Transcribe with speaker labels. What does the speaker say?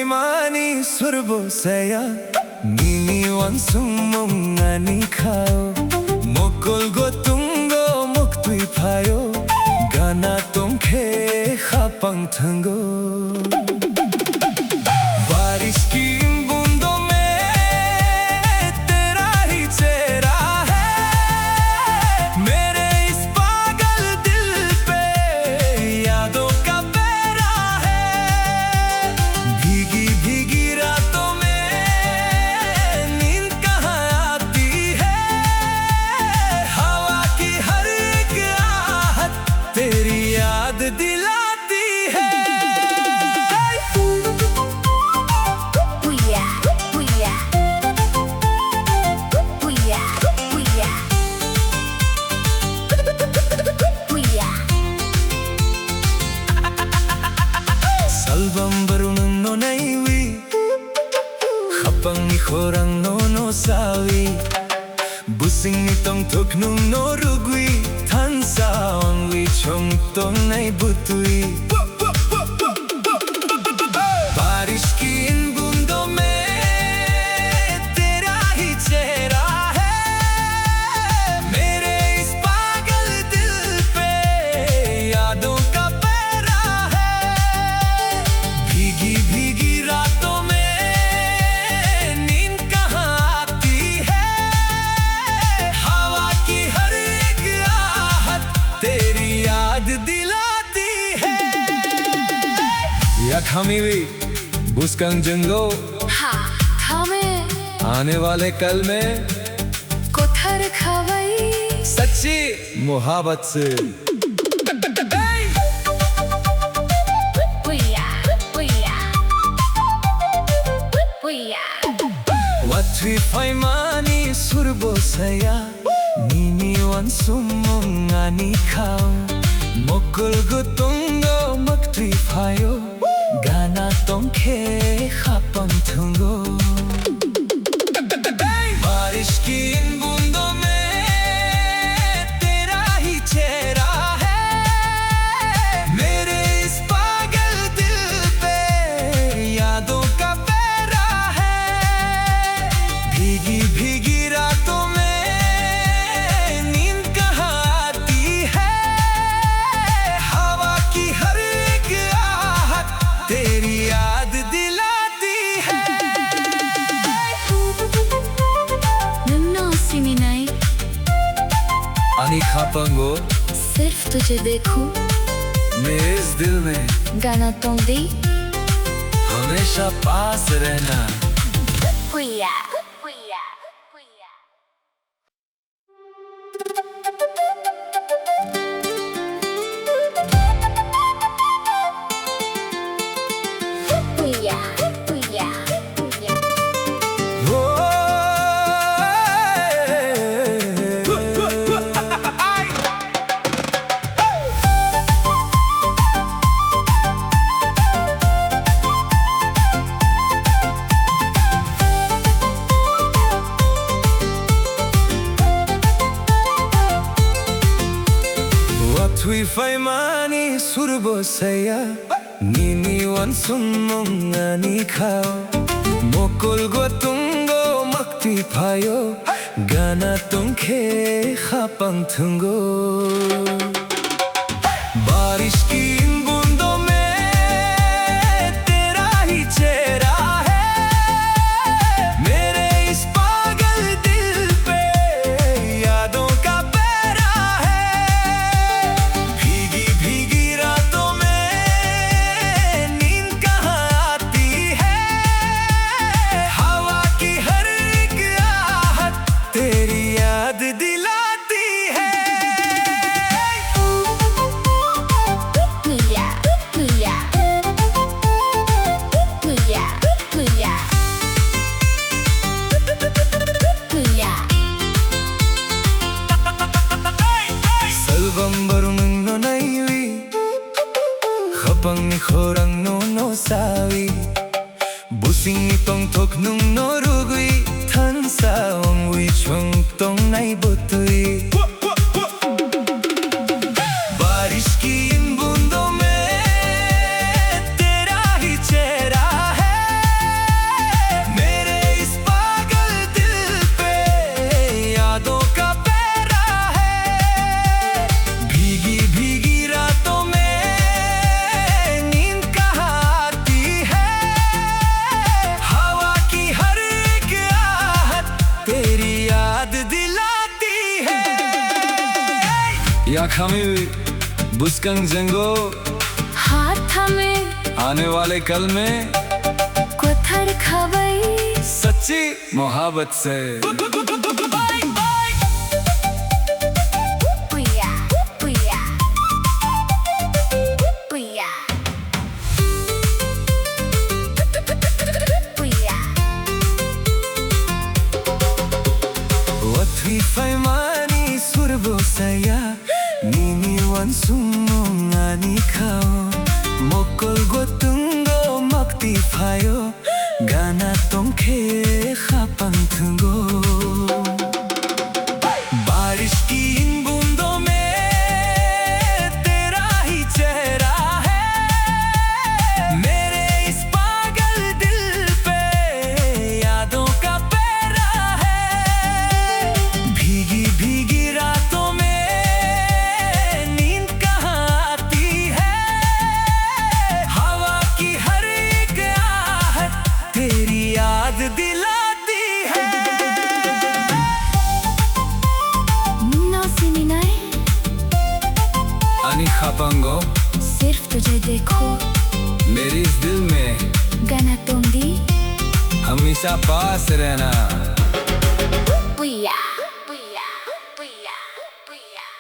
Speaker 1: faimani surbo saya Nini wansum ngani khao Mokol gotungo moktui phayo Gana tomkhe khapang thango बारिश की इन बूंदों में तेरा ही चेहरा है मेरे इस पागल दिल पे यादों का पहरा है भीगी भीगी रातों में नींद कहाँ आती है हवा की हर एक आहट तेरी याद दिलाती है Salvam barunang no naiwi Khapang ni khorang no sawi Busing ni tong tuk nung no rugwi Than saong wi chong tong nai butui बारिश की इन बूंदों में तेरा ही चेहरा है मेरे इस पागल दिल पे यादों का पहरा है भीगी भीगी रातों में नींद कहाँ आती है हवा की हर एक आहट तेरी याद दिलाती है या खामीवी बुस्कंग जंगो
Speaker 2: हाँ थामे
Speaker 1: आने वाले कल में
Speaker 2: कोथर खवई
Speaker 1: सच्ची मोहब्बत से Watui faimani surbo saya Nini wansum ngani khao Mokul gutungo maktui phayo Gana tomkhe khapang thungo बारिश की इन बूंदों में तेरा ही चेहरा है मेरे इस पागल दिल पे यादों का पहरा है भीगी भीगी रातों में नींद कहाँ आती है हवा की हर एक आहट तेरी याद दिलाती है
Speaker 2: नन्ना सिमिनाई
Speaker 1: अनि खापंगो
Speaker 2: सिर्फ तुझे देखूं
Speaker 1: मेरे इस दिल में
Speaker 2: गाना तुम दी
Speaker 1: हमेशा पास रहना
Speaker 2: हुइया
Speaker 1: Watui faimani surbo saya Nini wansum ngani khao Mokol gotungo makti phayo Gana tomkhe khapang thungo बारिश की इन बूंदों में तेरा ही चेहरा है मेरे इस पागल दिल पे यादों का पहरा है भीगी भीगी रातों में नींद कहाँ आती है हवा की हर एक आहट तेरी याद दिलाती है Salvam barunang no naiwi Khapang ni khorang no sawi Busing ni tong tok nung no rugwi Than saong wi chong tong nai butui बारिश की इन बूंदों में तेरा ही चेहरा है kami buskang jenggo
Speaker 2: हाथ में
Speaker 1: आने वाले कल में
Speaker 2: कोथर खवई
Speaker 1: सच्ची मोहब्बत से
Speaker 2: पुया पुया पुया पुया
Speaker 1: Watwi faimani surbo saya nini wansumo ngani kao mokol gotungo makti phayo gana tongkhe khapang thungo बारिश की इन बूंदों में तेरा ही चेहरा है मेरे इस पागल दिल पे यादों का पहरा है भीगी भीगी रातों में नींद कहाँ आती है हवा की हर एक आहट तेरी याद दिलाती है
Speaker 2: मुन्ना सिमिनाई
Speaker 1: Ani khapango
Speaker 2: सिर्फ तुझे देखो
Speaker 1: मेरे इस दिल में
Speaker 2: गाना तुम दी
Speaker 1: हमेशा पास रहना